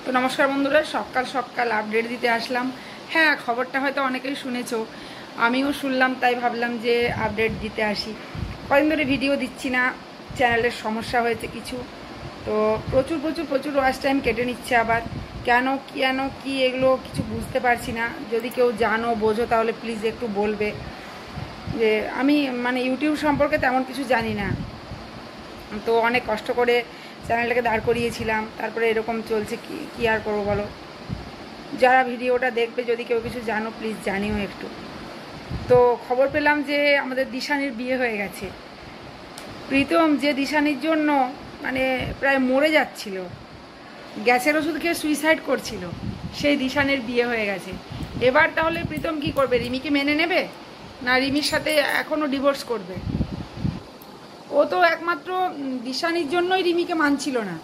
তো নমস্কার বন্ধুরা, সকাল সকাল আপডেট দিতে আসলাম। হ্যাঁ, খবরটা হয়তো অনেকেই শুনেছো, আমিও শুনলাম, তাই ভাবলাম যে আপডেট দিতে আসি। কদিন ধরে ভিডিও দিচ্ছি না, চ্যানেলের সমস্যা হয়েছে কিছু। তো প্রচুর প্রচুর প্রচুর ওয়াচ টাইম কেটে নিচ্ছে আবার। কেন কি এগুলো কিছু বুঝতে পারছি না। যদি কেউ জানো বোঝো তাহলে প্লিজ একটু বলবে। যে আমি ইউটিউব সম্পর্কে তেমন কিছু জানি না, তো অনেক কষ্ট করে চ্যানেলটাকে দাঁড় করিয়েছিলাম, তারপরে এরকম চলছে। কি আর করবো বলো। যারা ভিডিওটা দেখবে, যদি কেউ কিছু জানো প্লিজ জানিও একটু। তো খবর পেলাম যে আমাদের দিশানির বিয়ে হয়ে গেছে। প্রীতম যে দিশানির জন্য প্রায় মরে যাচ্ছিল, গ্যাসের ওষুধ খেয়ে সুইসাইড করছিল, সেই দিশানির বিয়ে হয়ে গেছে। এবার তাহলে প্রীতম কি করবে? রিমিকে মেনে নেবে না রিমির সাথে এখনও ডিভোর্স করবে? ও তো একমাত্র দিশানির জন্যই রিমিকে মানছিল না।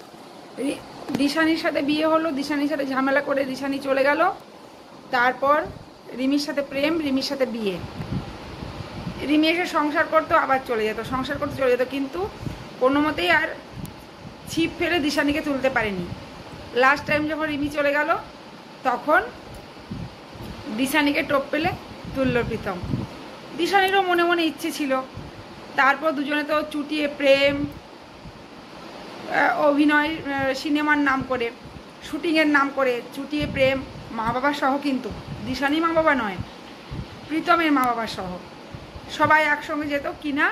দিশানির সাথে বিয়ে হলো, দিশানির সাথে ঝামেলা করে দিশানি চলে গেল, তারপর রিমির সাথে প্রেম, রিমির সাথে বিয়ে। রিমি এসে সংসার করতো, আবার চলে যেত, সংসার করতে চলে যেত, কিন্তু কোনো মতেই আর ছিপ ফেলে দিশানিকে তুলতে পারেনি। লাস্ট টাইম যখন রিমি চলে গেল, তখন দিশানিকে টোপ পেলে তুলল প্রীতম। দিশানিরও মনে মনে ইচ্ছে ছিল। তারপর দুজনে তো চুটিয়ে প্রেম, অভিনয়, সিনেমার নাম করে, শুটিংয়ের নাম করে চুটিয়ে প্রেম, মা বাবা সহ। কিন্তু দিশানি মা বাবা নয়, প্রীতমের মা বাবা সহ সবাই একসঙ্গে যেত কিনা,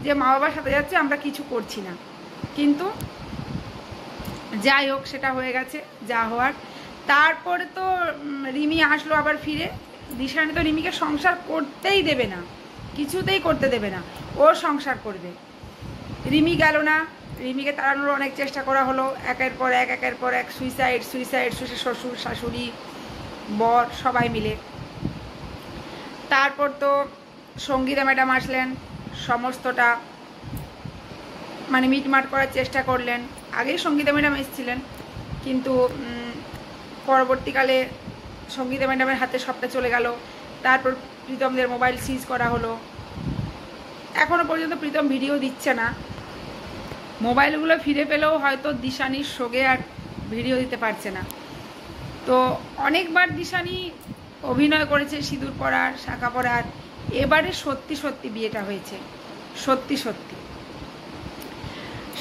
যে মা বাবার সাথে যাচ্ছে, আমরা কিছু করছি না। কিন্তু যাই হোক, সেটা হয়ে গেছে যা হওয়ার। তারপরে তো রিমি আসলো আবার ফিরে। দিশানি তো রিমিকে সংসার করতেই দেবে না, কিছুতেই করতে দেবে না, ও সংসার করবে। রিমি গেল না, রিমিকে তাড়ানোর অনেক চেষ্টা করা হলো, একের পর এক সুইসাইড, শ্বশুর শাশুড়ি বর সবাই মিলে। তারপর তো সঙ্গীতা ম্যাডাম আসলেন, সমস্তটা মিটমাট করার চেষ্টা করলেন। আগেই সঙ্গীতা ম্যাডাম এসেছিলেন, কিন্তু পরবর্তীকালে সঙ্গীতা ম্যাডামের হাতে সবটা চলে গেল। তারপর প্রীতমদের মোবাইল সিজ করা হলো। এখনও পর্যন্ত প্রীতম ভিডিও দিচ্ছে না। মোবাইলগুলো ফিরে পেলেও হয়তো দিশানির শোকে আর ভিডিও দিতে পারছে না। তো অনেকবার দিশানি অভিনয় করেছে, সিঁদুর পরার, শাঁখা পরার। এবারে সত্যি সত্যি বিয়েটা হয়েছে, সত্যি সত্যি।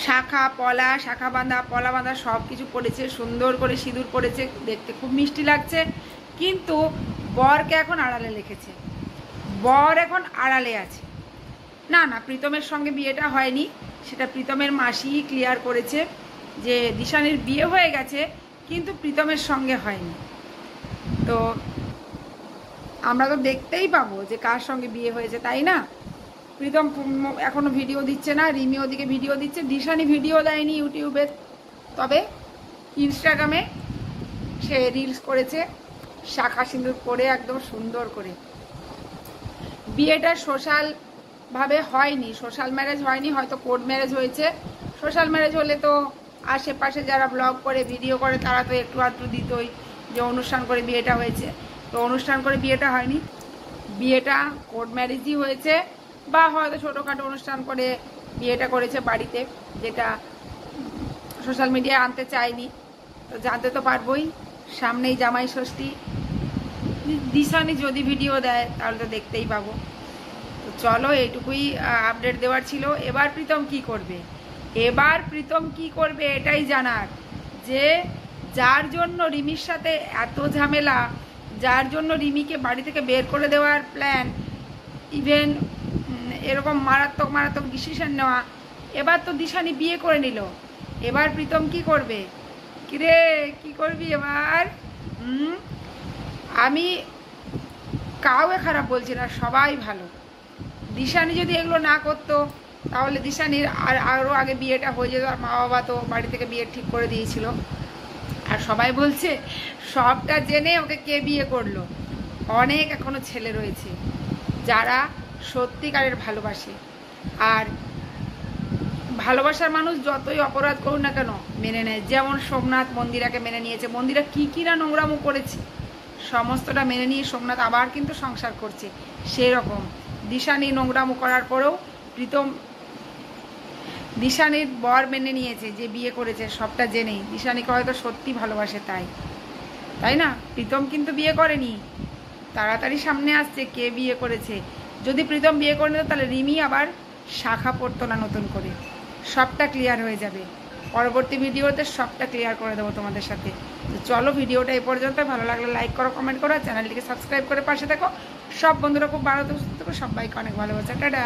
শাঁখা বাঁধা, পলা বাঁধা সব কিছু পড়েছে, সুন্দর করে সিঁদুর পড়েছে, দেখতে খুব মিষ্টি লাগছে। কিন্তু বরকে এখন আড়ালে রেখেছে, বর এখন আড়ালে আছে। না, প্রীতমের সঙ্গে বিয়েটা হয়নি, সেটা প্রীতমের মাসিই ক্লিয়ার করেছে যে দিশানির বিয়ে হয়ে গেছে, কিন্তু প্রীতমের সঙ্গে হয়নি। তো আমরা তো দেখতেই পাবো যে কার সঙ্গে বিয়ে হয়েছে, তাই না? প্রীতম এখনো ভিডিও দিচ্ছে না, রিমি ওদিকে ভিডিও দিচ্ছে। দিশানি ভিডিও দেয়নি ইউটিউবে, তবে ইনস্টাগ্রামে সে রিলস করেছে, শাঁখা সিঁদুর করে একদম সুন্দর করে। বিয়েটা সোশ্যালভাবে হয়নি, সোশ্যাল ম্যারেজ হয়নি, হয়তো কোর্ট ম্যারেজ হয়েছে। সোশ্যাল ম্যারেজ হলে তো আশেপাশে যারা ব্লগ করে, ভিডিও করে, তারা তো একটু আধটু দিতই যে অনুষ্ঠান করে বিয়েটা হয়েছে। তো অনুষ্ঠান করে বিয়েটা হয়নি, বিয়েটা কোর্ট ম্যারেজই হয়েছে, বা হয়তো ছোটোখাটো অনুষ্ঠান করে বিয়েটা করেছে বাড়িতে, যেটা সোশ্যাল মিডিয়ায় আনতে চায়নি। তো জানতে তো পারবোই, সামনেই জামাই ষষ্ঠী। দিশানি যদি ভিডিও দেয় তাহলে তো দেখতেই পাবো। তো চলো, এইটুকুই আপডেট দেওয়ার ছিল। এবার প্রীতম কি করবে এটাই জানার, যে যার জন্য রিমির সাথে এত ঝামেলা, যার জন্য রিমিকে বাড়ি থেকে বের করে দেওয়ার প্ল্যান, ইভেন এরকম মারাত্মক ডিসিশন নেওয়া। এবার তো দিশানি বিয়ে করে নিল, এবার প্রীতম কি করবে? কিরে, কি করবি এবার? আমি কাউকে খারাপ বলছি না, সবাই ভালো। দিশানি যদি এগুলো না করতো, তাহলে দিশানির আরও আগে বিয়েটা হয়ে যেত। আর মা বাবা তো বাড়ি থেকে বিয়ে ঠিক করে দিয়েছিল। আর সবাই বলছে, সবটা জেনে ওকে কে বিয়ে করলো? অনেক এখনো ছেলে রয়েছে যারা সত্যিকারের ভালোবাসে, আর ভালোবাসার মানুষ যতই অপরাধ করুক না কেন মেনে নেয়। যেমন সোমনাথ মন্দিরাকে মেনে নিয়েছে, মন্দিরা কি না নোংরামো করেছে, সমস্তটা মেনে নিয়ে সোমনাথ আবার কিন্তু সংসার করছে। সেই রকম দিশানি নোংরামো করার পরেও প্রীতম দিশানির বর মেনে নিয়েছে যে বিয়ে করেছে, সবটা জেনেই। দিশানিকে হয়তো সত্যি ভালোবাসে, তাই না? প্রীতম কিন্তু বিয়ে করেনি। তাড়াতাড়ি সামনে আসছে কে বিয়ে করেছে। যদি প্রীতম বিয়ে করে নিত তাহলে রিমি আবার শাখা পড়তো না নতুন করে। সবটা ক্লিয়ার হয়ে যাবে, পরবর্তী ভিডিওতে সবটা ক্লিয়ার করে দেবো তোমাদের সাথে। তো চলো, ভিডিওটা এই পর্যন্ত। ভালো লাগলে লাইক করো, কমেন্ট করো, চ্যানেলটিকে সাবস্ক্রাইব করে পাশে থাকো। সব বন্ধুরা খুব ভালো থাকো, সবাইকে অনেক ভালোবাসা, টাটা।